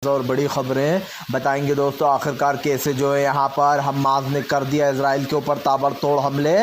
और बड़ी खबरें बताएंगे दोस्तों। आखिरकार कैसे जो है यहाँ पर हमास ने कर दिया इजराइल के ऊपर ताबड़तोड़ हमले।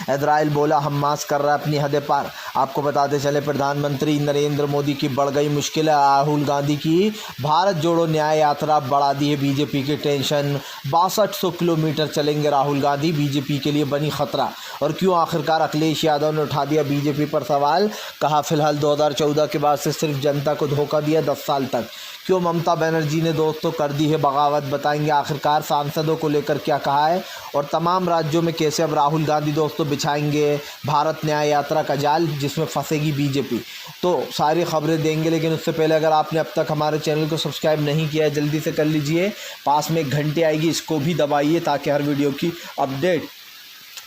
इजराइल बोला हमास कर रहा है अपनी हदें पार। आपको बताते चले प्रधानमंत्री नरेंद्र मोदी की बढ़ गई मुश्किल। राहुल गांधी की भारत जोड़ो न्याय यात्रा बढ़ा दी है बीजेपी की टेंशन। 6200 किलोमीटर चलेंगे राहुल गांधी, बीजेपी के लिए बनी खतरा। और क्यों आखिरकार अखिलेश यादव ने उठा दिया बीजेपी पर सवाल। कहा फिलहाल 2014 के बाद से सिर्फ जनता को धोखा दिया 10 साल तक। क्यों ममता बनर्जी ने दोस्तों कर दी है बगावत, बताएंगे आखिरकार सांसदों को लेकर क्या कहा है। और तमाम राज्यों में कैसे अब राहुल गांधी दोस्तों बिछाएंगे भारत न्याय यात्रा का जाल जिसमें फंसेगी बीजेपी। तो सारी खबरें देंगे, लेकिन उससे पहले अगर आपने अब तक हमारे चैनल को सब्सक्राइब नहीं किया है जल्दी से कर लीजिए। पास में एक घंटी आएगी, इसको भी दबाइए ताकि हर वीडियो की अपडेट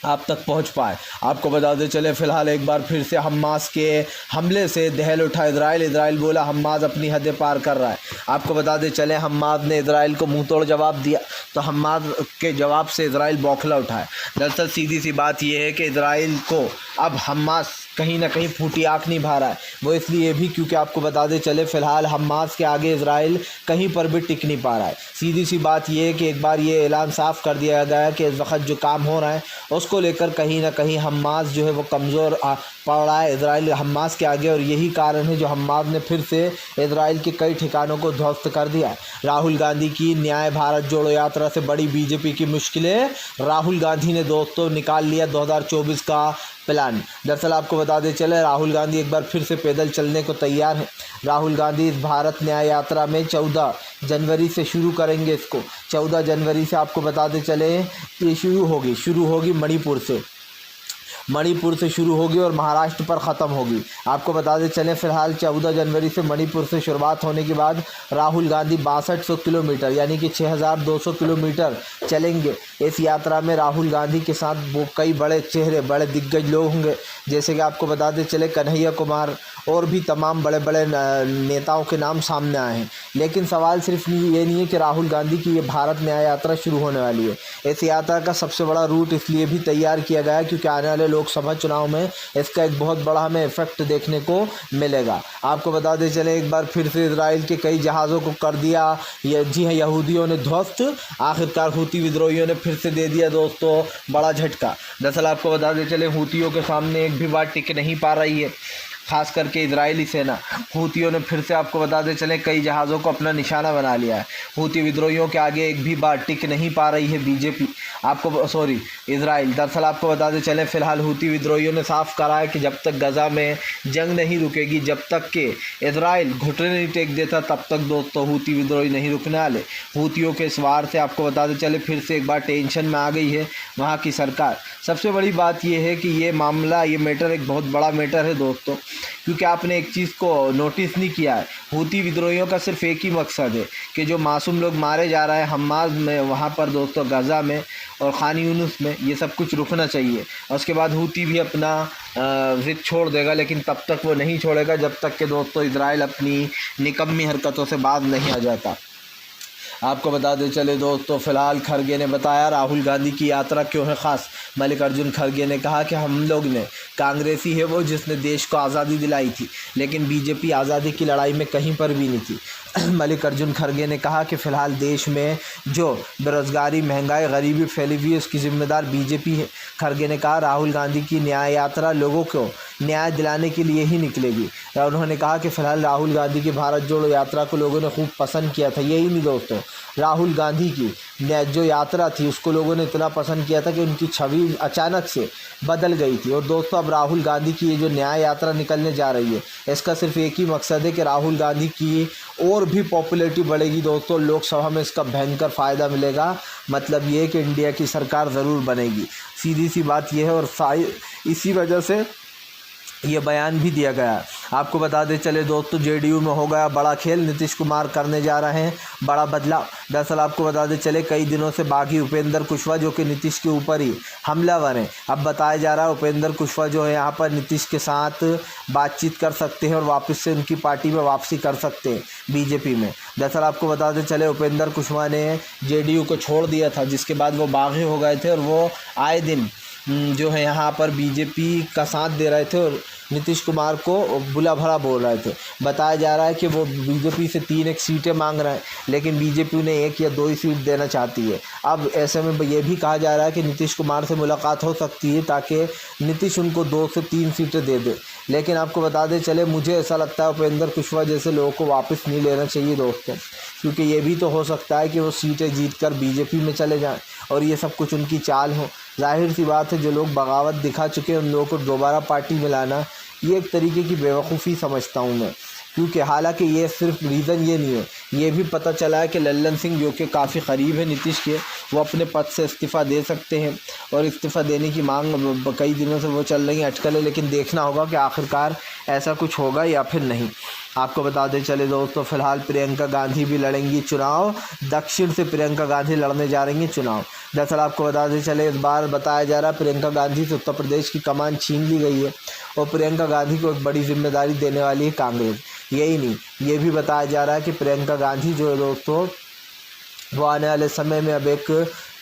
आप तक पहुंच पाए। आपको बताते चले फिलहाल एक बार फिर से हमास के हमले से दहल उठा इजराइल बोला हमास अपनी हदें पार कर रहा है। आपको बताते चले हमास ने इजराइल को मुंह तोड़ जवाब दिया, तो हमास के जवाब से इजराइल बौखला उठा है। दरअसल सीधी सी बात यह है कि इजराइल को अब हमास कहीं ना कहीं फूटी आँख नहीं भा रहा है। वो इसलिए भी क्योंकि आपको बताते चले फिलहाल हमास के आगे इजराइल कहीं पर भी टिक नहीं पा रहा है। सीधी सी बात यह है कि एक बार ये ऐलान साफ कर दिया गया है कि इस वक्त जो काम हो रहा है उसको लेकर कहीं ना कहीं हमास जो है वो कमज़ोर पड़ रहा है इजराइल हमास के आगे। और यही कारण है जो हमास ने फिर से इजराइल के कई ठिकानों को ध्वस्त कर दिया है। राहुल गांधी की न्याय भारत जोड़ो यात्रा से बड़ी बीजेपी की मुश्किलें। राहुल गांधी ने दोस्तों निकाल लिया 2024 का प्लान। दरअसल आपको बताते चले राहुल गांधी एक बार फिर से पैदल चलने को तैयार हैं। राहुल गांधी इस भारत न्याय यात्रा में 14 जनवरी से शुरू करेंगे इसको। 14 जनवरी से आपको बताते चले ये शुरू होगी मणिपुर से शुरू होगी और महाराष्ट्र पर ख़त्म होगी। आपको बताते चलें फिलहाल 14 जनवरी से मणिपुर से शुरुआत होने के बाद राहुल गांधी 6200 किलोमीटर यानी कि 6200 किलोमीटर चलेंगे। इस यात्रा में राहुल गांधी के साथ वो कई बड़े चेहरे बड़े दिग्गज लोग होंगे, जैसे कि आपको बताते चले कन्हैया कुमार और भी तमाम बड़े बड़े नेताओं के नाम सामने आए हैं। लेकिन सवाल सिर्फ ये नहीं है कि राहुल गांधी की ये भारत न्याय यात्रा शुरू होने वाली है। इस यात्रा का सबसे बड़ा रूट इसलिए भी तैयार किया गया है क्योंकि आने वाले लोकसभा चुनाव में इसका एक बहुत बड़ा हमें इफेक्ट देखने को मिलेगा। आपको बताते चले एक बार फिर से इजराइल के कई जहाज़ों को कर दिया जी हाँ यहूदियों ने ध्वस्त। आखिरकार हूती विद्रोहियों ने फिर से दे दिया दोस्तों बड़ा झटका। दरअसल आपको बताते चले हूतियों के सामने एक भी बात टिक नहीं पा रही है, खास करके इजरायली सेना। हूतियों ने फिर से आपको बताते चले कई जहाज़ों को अपना निशाना बना लिया है। हूती विद्रोहियों के आगे एक भी बार टिक नहीं पा रही है इजराइल। दरअसल आपको बताते चले फिलहाल हूती विद्रोहियों ने साफ करा है कि जब तक गजा में जंग नहीं रुकेगी, जब तक के इजराइल घुटने नहीं टेक देता, तब तक दोस्तों हूती विद्रोही नहीं रुकने वाले। हूतियों के इस वार से आपको बताते चले फिर से एक बार टेंशन में आ गई है वहाँ की सरकार। सबसे बड़ी बात यह है कि ये मामला ये मैटर एक बहुत बड़ा मैटर है दोस्तों, क्योंकि आपने एक चीज़ को नोटिस नहीं किया है। हूती विद्रोहियों का सिर्फ एक ही मकसद है कि जो मासूम लोग मारे जा रहे हैं हमास में वहाँ पर दोस्तों गजा में और खान यूनुस में, ये सब कुछ रुकना चाहिए। और उसके बाद हूती भी अपना ज़िद छोड़ देगा, लेकिन तब तक वो नहीं छोड़ेगा जब तक कि दोस्तों इजराइल अपनी निकम्मी हरकतों से बाज नहीं आ जाता। आपको बताते चले दोस्तों फिलहाल खरगे ने बताया राहुल गांधी की यात्रा क्यों है ख़ास। मल्लिकार्जुन खरगे ने कहा कि हम लोग ने कांग्रेसी है वो जिसने देश को आज़ादी दिलाई थी, लेकिन बीजेपी आज़ादी की लड़ाई में कहीं पर भी नहीं थी। मल्लिकार्जुन खरगे ने कहा कि फ़िलहाल देश में जो बेरोज़गारी महंगाई गरीबी फैली हुई है उसकी ज़िम्मेदार बीजेपी है। खरगे ने कहा राहुल गांधी की न्याय यात्रा लोगों को न्याय दिलाने के लिए ही निकलेगी। और उन्होंने कहा कि फ़िलहाल राहुल गांधी की भारत जोड़ो यात्रा को लोगों ने खूब पसंद किया था। यही नहीं दोस्तों, राहुल गांधी की जो यात्रा थी उसको लोगों ने इतना पसंद किया था कि उनकी छवि अचानक से बदल गई थी। और दोस्तों अब राहुल गांधी की ये जो न्याय यात्रा निकलने जा रही है इसका सिर्फ एक ही मकसद है कि राहुल गांधी की और भी पॉपुलैरिटी बढ़ेगी दोस्तों, लोकसभा में इसका भयंकर फ़ायदा मिलेगा। मतलब ये कि इंडिया की सरकार ज़रूर बनेगी, सीधी सी बात यह है। और इसी वजह से ये बयान भी दिया गया। आपको बताते चले दोस्तों जेडीयू में हो गया बड़ा खेल, नीतीश कुमार करने जा रहे हैं बड़ा बदलाव। दरअसल आपको बताते चले कई दिनों से बागी उपेंद्र कुशवाहा जो कि नीतीश के ऊपर ही हमलावर हैं, अब बताया जा रहा है उपेंद्र कुशवाहा जो है यहाँ पर नीतीश के साथ बातचीत कर सकते हैं और वापस से उनकी पार्टी में वापसी कर सकते हैं बीजेपी में। दरअसल आपको बताते चले उपेंद्र कुशवाहा ने जेडीयू को छोड़ दिया था, जिसके बाद वो बागी हो गए थे और वो आए दिन जो है यहाँ पर बीजेपी का साथ दे रहे थे और नीतीश कुमार को बुला भला बोल रहे थे। बताया जा रहा है कि वो बीजेपी से 3 सीटें मांग रहे हैं, लेकिन बीजेपी उन्हें 1 या 2 ही सीट देना चाहती है। अब ऐसे में ये भी कहा जा रहा है कि नीतीश कुमार से मुलाकात हो सकती है ताकि नीतीश उनको 2 से 3 सीटें दे दे। लेकिन आपको बता दें चले, मुझे ऐसा लगता है उपेंद्र कुशवाहा जैसे लोगों को वापस नहीं लेना चाहिए दोस्तों, क्योंकि ये भी तो हो सकता है कि वो सीटें जीतकर बीजेपी में चले जाएं और ये सब कुछ उनकी चाल हो। जाहिर सी बात है, जो लोग बगावत दिखा चुके हैं उन लोगों को दोबारा पार्टी में लाना ये एक तरीके की बेवकूफ़ी समझता हूँ मैं, क्योंकि हालांकि ये सिर्फ रीज़न ये नहीं है, ये भी पता चला है कि लल्लन सिंह जो कि काफ़ी क़रीब है नीतीश के, वो अपने पद से इस्तीफ़ा दे सकते हैं और इस्तीफ़ा देने की मांग कई दिनों से वो चल रही है, अटकल है। लेकिन देखना होगा कि आखिरकार ऐसा कुछ होगा या फिर नहीं। आपको बता दें चले दोस्तों, फिलहाल प्रियंका गांधी भी लड़ेंगी चुनाव। दक्षिण से प्रियंका गांधी लड़ने जा रही हैं चुनाव। दरअसल आपको बता दें चले, इस बार बताया जा रहा है प्रियंका गांधी से उत्तर प्रदेश की कमान छीन ली गई है और प्रियंका गांधी को एक बड़ी जिम्मेदारी देने वाली है कांग्रेस। यही नहीं, ये भी बताया जा रहा है कि प्रियंका गांधी जो है दोस्तों, वो आने वाले समय में अब एक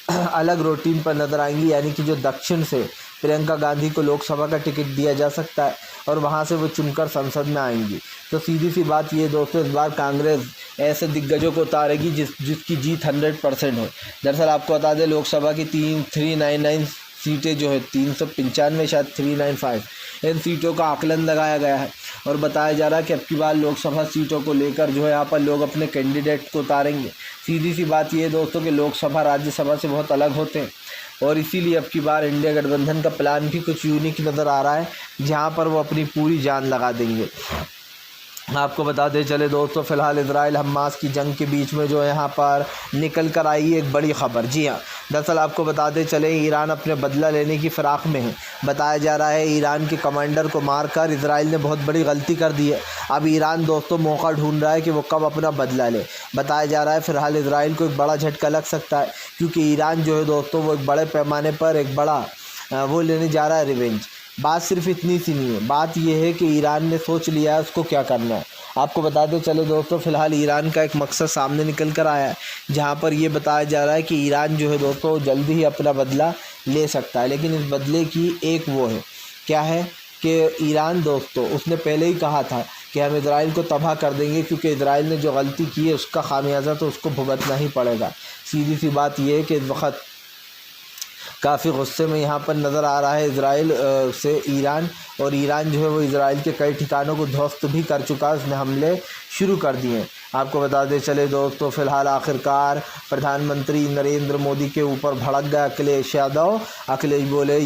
अलग रूटीन पर नजर आएंगी, यानी कि जो दक्षिण से प्रियंका गांधी को लोकसभा का टिकट दिया जा सकता है और वहां से वो चुनकर संसद में आएंगी। तो सीधी सी बात ये दोस्तों, इस बार कांग्रेस ऐसे दिग्गजों को उतारेगी जिसकी जीत 100% हो। दरअसल आपको बता दें, लोकसभा की 399 सीटें जो है, 395 शायद 395, इन सीटों का आकलन लगाया गया है और बताया जा रहा है कि अब की बार लोकसभा सीटों को लेकर जो है यहाँ पर लोग अपने कैंडिडेट को उतारेंगे। सीधी सी बात ये दोस्तों कि लोकसभा राज्यसभा से बहुत अलग होते हैं और इसीलिए अब की बार इंडिया गठबंधन का प्लान भी कुछ यूनिक नज़र आ रहा है, जहाँ पर वो अपनी पूरी जान लगा देंगे। आपको बता दें चले दोस्तों, फिलहाल इजराइल हमास की जंग के बीच में जो है यहाँ पर निकल कर आई एक बड़ी खबर। जी हाँ, दरअसल आपको बताते चले, ईरान अपने बदला लेने की फिराक में है। बताया जा रहा है ईरान के कमांडर को मारकर इजराइल ने बहुत बड़ी गलती कर दी है। अब ईरान दोस्तों मौका ढूंढ रहा है कि वो कब अपना बदला ले। बताया जा रहा है फिलहाल इजराइल को एक बड़ा झटका लग सकता है, क्योंकि ईरान जो है दोस्तों, वो एक बड़े पैमाने पर एक बड़ा वो लेने जा रहा है रिवेंज। बात सिर्फ इतनी सी नहीं है, बात यह है कि ईरान ने सोच लिया है उसको क्या करना है। आपको बताते चले दोस्तों, फिलहाल ईरान का एक मकसद सामने निकल कर आया है, जहां पर ये बताया जा रहा है कि ईरान जो है दोस्तों जल्दी ही अपना बदला ले सकता है। लेकिन इस बदले की एक वो है, क्या है कि ईरान दोस्तों उसने पहले ही कहा था कि हम इजराइल को तबाह कर देंगे, क्योंकि इजराइल ने जो गलती की है उसका खामियाजा तो उसको भुगतना ही पड़ेगा। सीधी सी बात यह है कि इस वक्त काफ़ी गुस्से में यहाँ पर नज़र आ रहा है इजराइल से ईरान, और ईरान जो है वो इजराइल के कई ठिकानों को ध्वस्त भी कर चुका है, उसने हमले शुरू कर दिए हैं। आपको बता दें चले दोस्तों, फिलहाल आखिरकार प्रधानमंत्री नरेंद्र मोदी के ऊपर भड़क गया अखिलेश यादव। अखिलेश बोले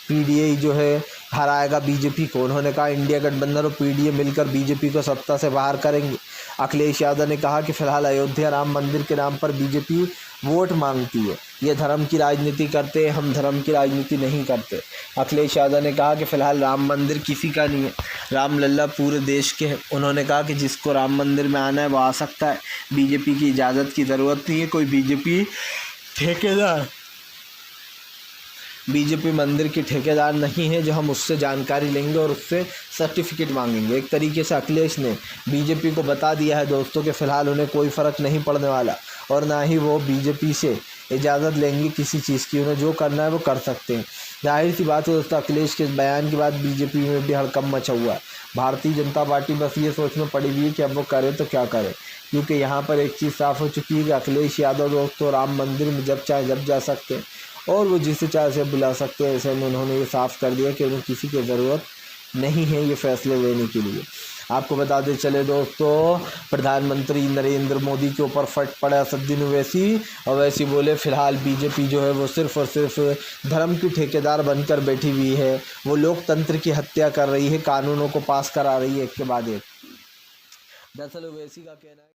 पीडीए जो है हराएगा बीजेपी को। उन्होंने कहा इंडिया गठबंधन और पीडीए मिलकर बीजेपी को सत्ता से बाहर करेंगे। अखिलेश यादव ने कहा कि फिलहाल अयोध्या राम मंदिर के नाम पर बीजेपी वोट मांगती है, ये धर्म की राजनीति करते हैं, हम धर्म की राजनीति नहीं करते। अखिलेश यादव ने कहा कि फिलहाल राम मंदिर किसी का नहीं है, रामलला पूरे देश के हैं। उन्होंने कहा कि जिसको राम मंदिर में आना है वो आ सकता है, बीजेपी की इजाज़त की ज़रूरत नहीं है। कोई बीजेपी मंदिर की ठेकेदार नहीं है जो हम उससे जानकारी लेंगे और उससे सर्टिफिकेट मांगेंगे। एक तरीके से अखिलेश ने बीजेपी को बता दिया है दोस्तों कि फ़िलहाल उन्हें कोई फ़र्क नहीं पड़ने वाला और ना ही वो बीजेपी से इजाज़त लेंगे किसी चीज़ की। उन्हें जो करना है वो कर सकते हैं। जाहिर सी बात है दोस्तों, अखिलेश के इस बयान के बाद बीजेपी में भी हड़कंप मचा हुआ है। भारतीय जनता पार्टी बस ये सोच में पड़ी हुई है कि अब वो करे तो क्या करे, क्योंकि यहाँ पर एक चीज़ साफ़ हो चुकी है कि अखिलेश यादव दोस्तों राम मंदिर में जब चाहे जब जा सकते हैं और वो जिसे चाहे से बुला सकते हैं। ऐसे में उन्होंने ये साफ़ कर दिया कि उन्हें किसी की ज़रूरत नहीं है ये फैसले लेने के लिए। आपको बता दें चले दोस्तों, प्रधानमंत्री नरेंद्र मोदी के ऊपर फट पड़ा असदुद्दीन ओवैसी। ओवैसी बोले फिलहाल बीजेपी जो है वो सिर्फ़ और सिर्फ धर्म की ठेकेदार बनकर बैठी हुई है, वो लोकतंत्र की हत्या कर रही है, कानूनों को पास करा रही है एक के बाद एक। दरअसल ओवैसी का कहना है